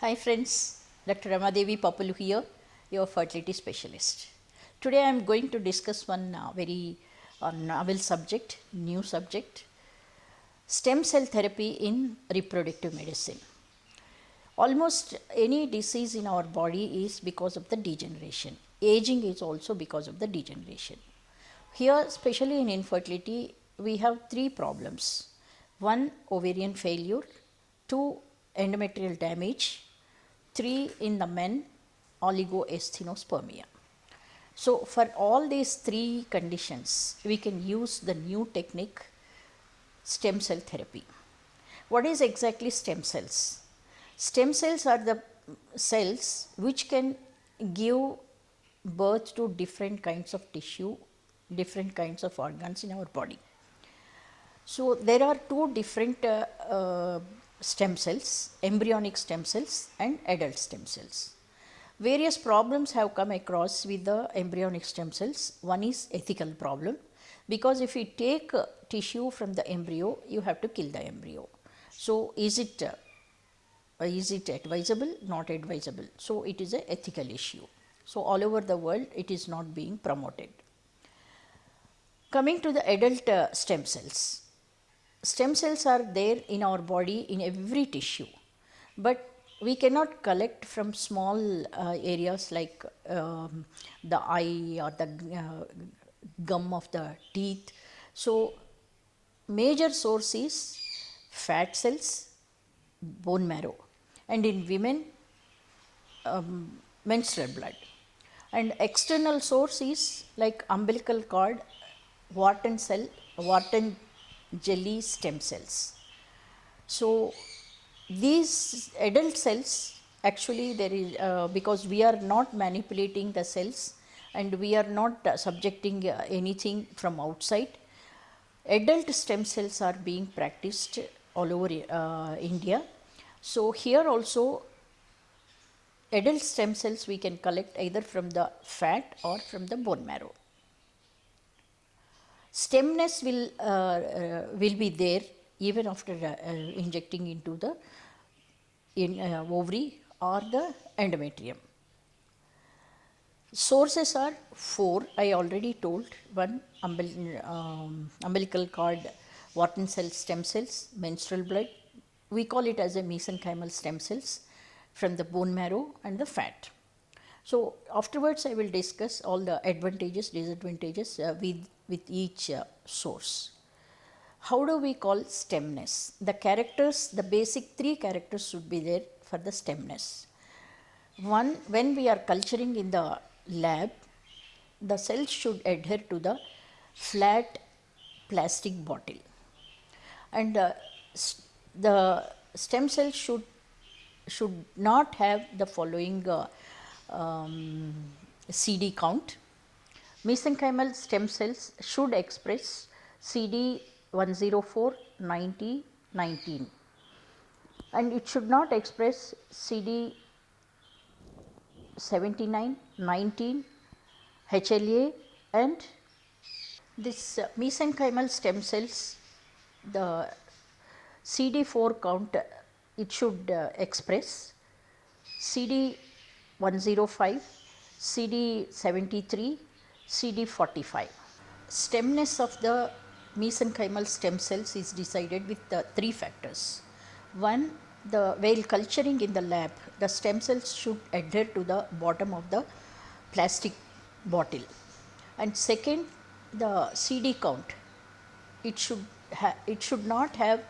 Hi friends, Dr. Ramadevi Papalu here, your fertility specialist. Today I am going to discuss one very novel subject, new subject, stem cell therapy in reproductive medicine. Almost any disease in our body is because of the degeneration. Aging is also because of the degeneration. Here, especially in infertility, we have three problems. One, ovarian failure. Two, endometrial damage. Three, in the men, oligoasthenospermia. So, for all these three conditions, we can use the new technique, stem cell therapy. What is exactly stem cells? Stem cells are the cells which can give birth to different kinds of tissue, different kinds of organs in our body. So, there are two different stem cells, embryonic stem cells and adult stem cells. Various problems have come across with the embryonic stem cells. One is ethical problem, because if you take tissue from the embryo, you have to kill the embryo. So, is it advisable? Not advisable. So, it is an ethical issue. So, all over the world it is not being promoted. Coming to the adult stem cells. Stem cells are there in our body in every tissue, but we cannot collect from small areas like the eye or the gum of the teeth. So, major source is fat cells, bone marrow, and in women menstrual blood. And external source is like umbilical cord, Wharton cell, Wharton jelly stem cells. So, these adult cells, actually there is because we are not manipulating the cells and we are not subjecting anything from outside. Adult stem cells are being practiced all over India. So, here also adult stem cells we can collect either from the fat or from the bone marrow. Stemness will be there even after injecting into the ovary or the endometrium. Sources are four, I already told. One, umbilical cord, Wharton cell stem cells, menstrual blood. We call it as a mesenchymal stem cells from the bone marrow and the fat. So, afterwards I will discuss all the advantages, disadvantages with each source. How do we call stemness? The characters, the basic three characters should be there for the stemness. One, when we are culturing in the lab, the cells should adhere to the flat plastic bottle, and the stem cells should not have the following CD count. Mesenchymal stem cells should express CD 104, 90, 19, and it should not express CD 79, 19, HLA, and this mesenchymal stem cells, the CD4 count, it should express CD 105, CD 73, CD 45. Stemness of the mesenchymal stem cells is decided with three factors. One, while culturing in the lab, the stem cells should adhere to the bottom of the plastic bottle. And second, the CD count. It should not have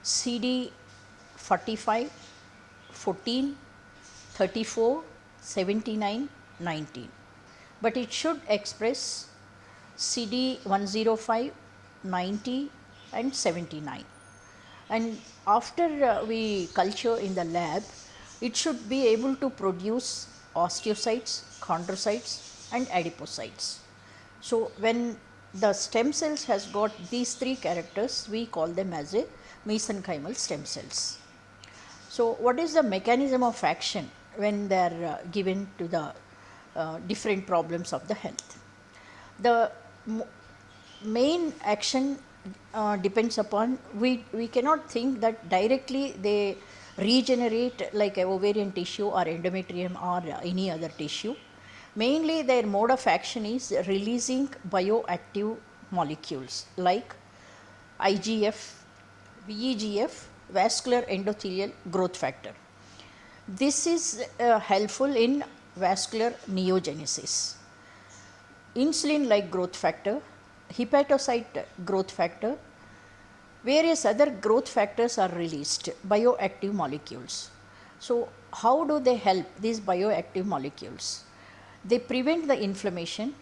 CD 45, 14, 34, 79, 19, but it should express CD 105, 90 and 79. And after we culture in the lab, it should be able to produce osteocytes, chondrocytes and adipocytes. So, when the stem cells has got these three characters, we call them as a mesenchymal stem cells. So, what is the mechanism of action when they are given to the different problems of the health? The main action depends upon, we cannot think that directly they regenerate like a ovarian tissue or endometrium or any other tissue. Mainly their mode of action is releasing bioactive molecules like IGF, VEGF, vascular endothelial growth factor. This is helpful in vascular neogenesis. Insulin like growth factor, hepatocyte growth factor, various other growth factors are released, bioactive molecules. So, how do they help these bioactive molecules? They prevent the inflammation,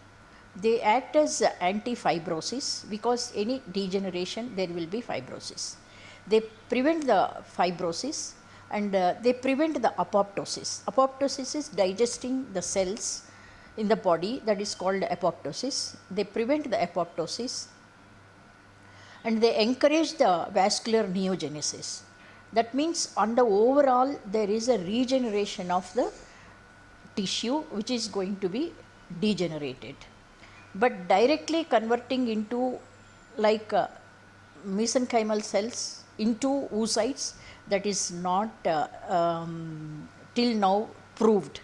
they act as anti-fibrosis because any degeneration there will be fibrosis. They prevent the fibrosis and they prevent the apoptosis. Apoptosis is digesting the cells in the body, that is called apoptosis. They prevent the apoptosis and they encourage the vascular neogenesis. That means on the overall there is a regeneration of the tissue which is going to be degenerated. But directly converting into like mesenchymal cells into oocytes, that is not till now proved.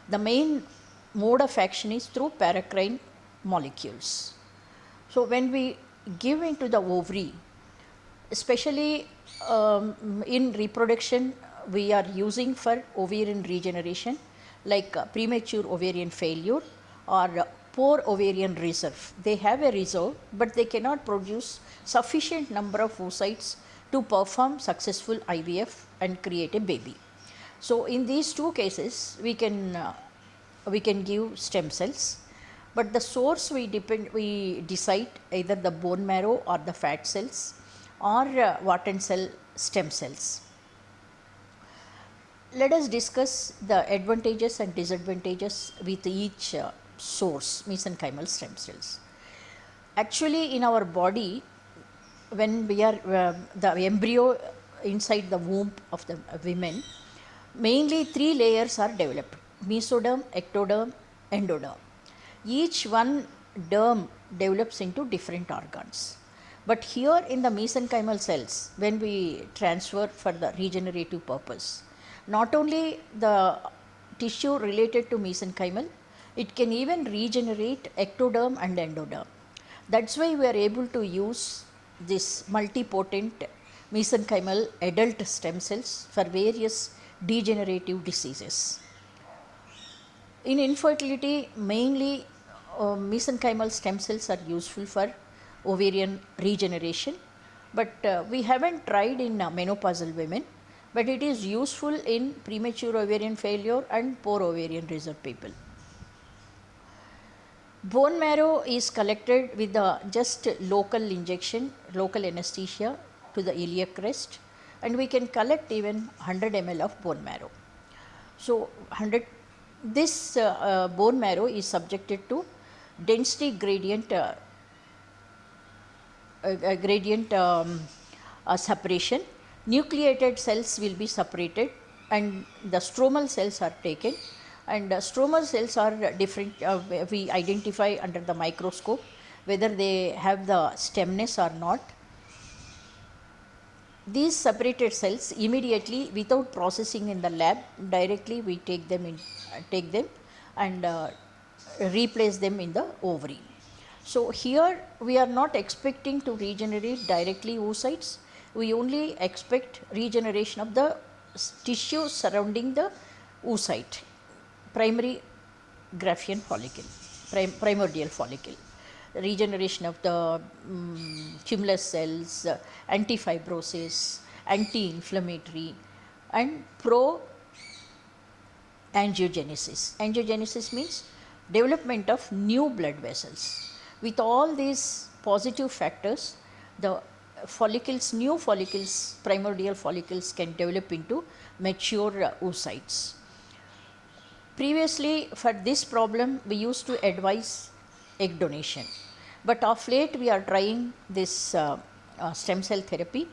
The main mode of action is through paracrine molecules. So, when we give into the ovary, especially in reproduction, we are using for ovarian regeneration like premature ovarian failure or poor ovarian reserve. They have a reserve, but they cannot produce sufficient number of oocytes to perform successful IVF and create a baby. So, in these two cases, we can give stem cells, but the source we decide either the bone marrow or the fat cells or Wharton cell stem cells. Let us discuss the advantages and disadvantages with each source, mesenchymal stem cells. Actually, in our body, when we are the embryo inside the womb of the women, mainly 3 layers are developed: mesoderm, ectoderm, endoderm. Each one derm develops into different organs. But here in the mesenchymal cells, when we transfer for the regenerative purpose, not only the tissue related to mesenchymal, it can even regenerate ectoderm and endoderm. That's why we are able to use this multipotent mesenchymal adult stem cells for various degenerative diseases. In infertility, mainly mesenchymal stem cells are useful for ovarian regeneration, but we haven't tried in menopausal women, but it is useful in premature ovarian failure and poor ovarian reserve people. Bone marrow is collected with the just local injection, local anesthesia to the iliac crest, and we can collect even 100 ml of bone marrow. So, this bone marrow is subjected to density gradient separation. Nucleated cells will be separated and the stromal cells are taken, and stromal cells are different. We identify under the microscope whether they have the stemness or not. These separated cells immediately, without processing in the lab, directly we take them and replace them in the ovary. So, here we are not expecting to regenerate directly oocytes, we only expect regeneration of the tissue surrounding the oocyte, primary Graafian follicle, primordial follicle, regeneration of the tumulus cells, anti-fibrosis, anti-inflammatory and pro-angiogenesis. Angiogenesis means development of new blood vessels. With all these positive factors, the follicles, new follicles, primordial follicles can develop into mature oocytes. Previously, for this problem, we used to advise egg donation, but of late we are trying this stem cell therapy.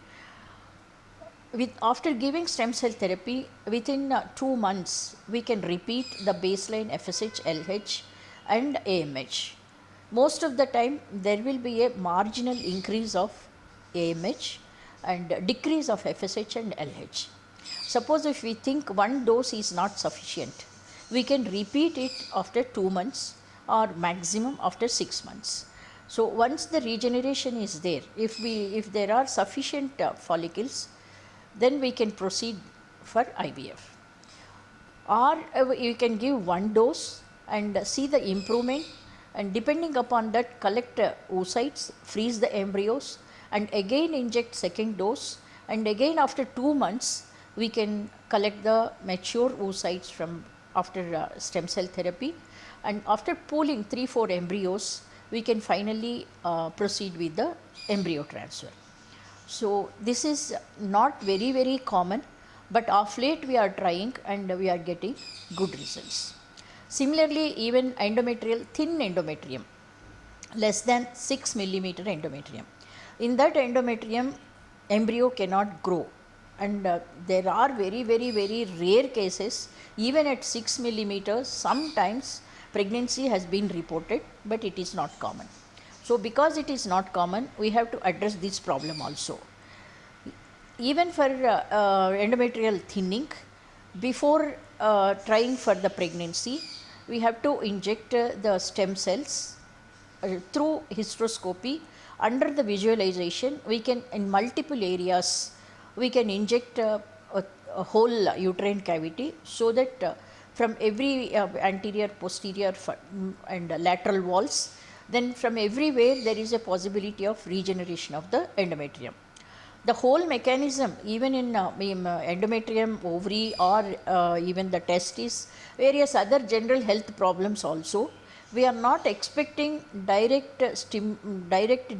After giving stem cell therapy, within 2 months, we can repeat the baseline FSH, LH and AMH. Most of the time, there will be a marginal increase of AMH and decrease of FSH and LH. Suppose if we think one dose is not sufficient, we can repeat it after 2 months or maximum after 6 months. So once the regeneration is there, if there are sufficient follicles, then we can proceed for IVF. Or you can give one dose and see the improvement, and depending upon that collect oocytes, freeze the embryos, and again inject second dose, and again after 2 months we can collect the mature oocytes from after stem cell therapy, and after pooling 3-4 embryos we can finally proceed with the embryo transfer. So this is not very common, but of late we are trying and we are getting good results. Similarly, even endometrial, thin endometrium, less than 6 millimeter endometrium. In that endometrium, embryo cannot grow, and there are very rare cases, even at 6 millimeters, sometimes pregnancy has been reported, but it is not common. So because it is not common, we have to address this problem also. Even for endometrial thinning, before trying for the pregnancy, we have to inject the stem cells through hysteroscopy. Under the visualization, we can, in multiple areas, we can inject a whole uterine cavity, so that from every anterior, posterior and lateral walls, then from everywhere there is a possibility of regeneration of the endometrium. The whole mechanism, even in endometrium, ovary, or even the testes, various other general health problems also, we are not expecting direct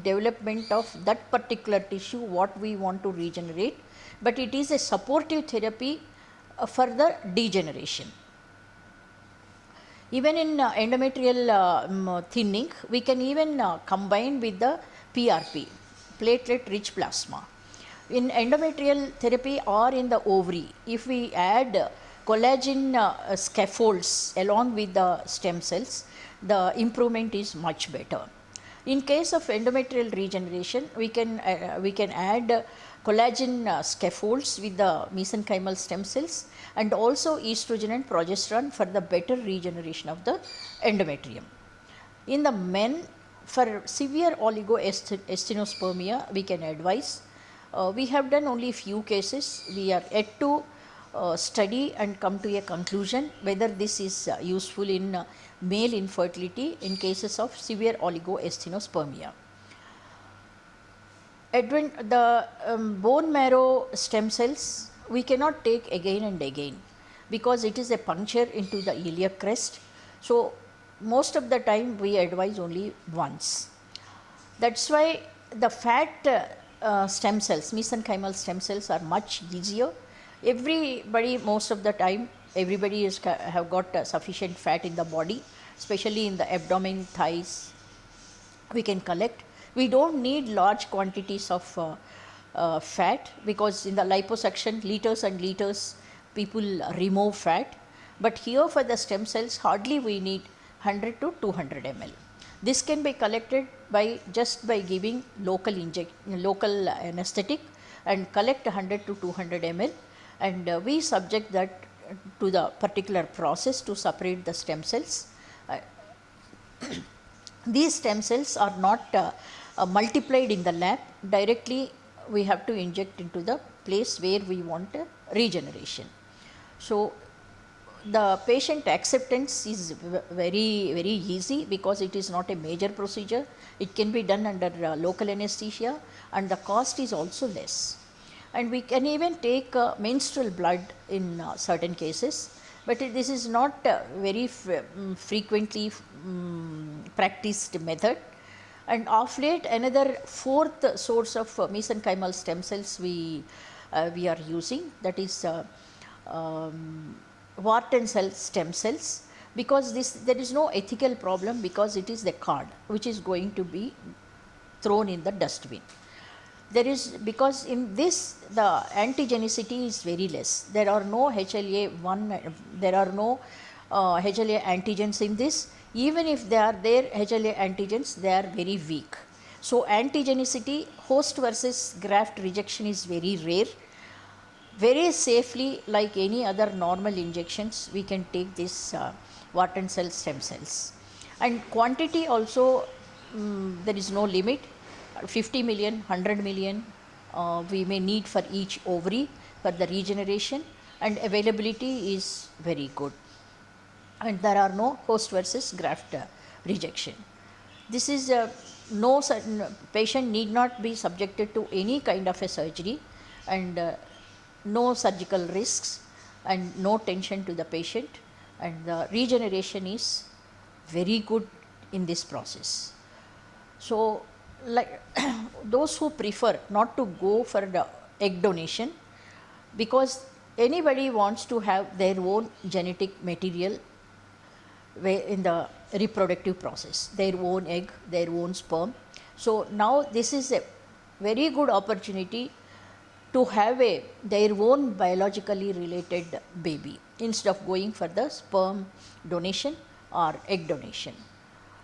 development of that particular tissue what we want to regenerate, but it is a supportive therapy for the degeneration. Even in endometrial thinning, we can even combine with the PRP, platelet rich plasma. In endometrial therapy or in the ovary, if we add collagen scaffolds along with the stem cells, the improvement is much better. In case of endometrial regeneration, we can add collagen scaffolds with the mesenchymal stem cells, and also estrogen and progesterone for the better regeneration of the endometrium. In the men, for severe oligoastinospermia, we can advise. We have done only few cases. We are yet to study and come to a conclusion whether this is useful in male infertility in cases of severe oligoastinospermia. The bone marrow stem cells we cannot take again and again, because it is a puncture into the iliac crest. So most of the time we advise only once. That's why the fat stem cells, mesenchymal stem cells, are much easier. Everybody, most of the time, everybody have got sufficient fat in the body, especially in the abdomen, thighs. We can collect. We don't need large quantities of fat, because in the liposuction, liters and liters people remove fat. But here for the stem cells, hardly we need 100 to 200 ml. This can be collected by giving local anesthetic and collect 100 to 200 ml, and we subject that to the particular process to separate the stem cells. These stem cells are not multiplied in the lab. Directly we have to inject into the place where we want regeneration. So the patient acceptance is very easy, because it is not a major procedure. It can be done under local anesthesia, and the cost is also less. And we can even take menstrual blood in certain cases, but this is not very frequently practiced method. And of late, another fourth source of mesenchymal stem cells we are using, that is Wharton cell stem cells, because there is no ethical problem, because it is the card which is going to be thrown in the dustbin. Because in this the antigenicity is very less. There are no HLA1, there are no HLA antigens in this. Even if they are there, HLA antigens, they are very weak. So antigenicity, host versus graft rejection, is very rare. very safely like any other normal injections. We can take this Wharton cell stem cells, and quantity also there is no limit. 50 million, 100 million we may need for each ovary for the regeneration, and availability is very good, and there are no host versus graft rejection. This is no certain patient need not be subjected to any kind of a surgery, and no surgical risks, and no tension to the patient, and the regeneration is very good in this process. So, like those who prefer not to go for the egg donation, because anybody wants to have their own genetic material in the reproductive process, their own egg, their own sperm. So now this is a very good opportunity to have their own biologically related baby instead of going for the sperm donation or egg donation.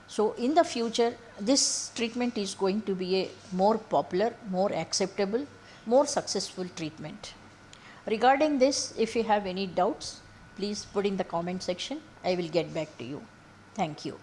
So in the future, this treatment is going to be a more popular, more acceptable, more successful treatment. Regarding this, if you have any doubts, please put in the comment section. I will get back to you. Thank you.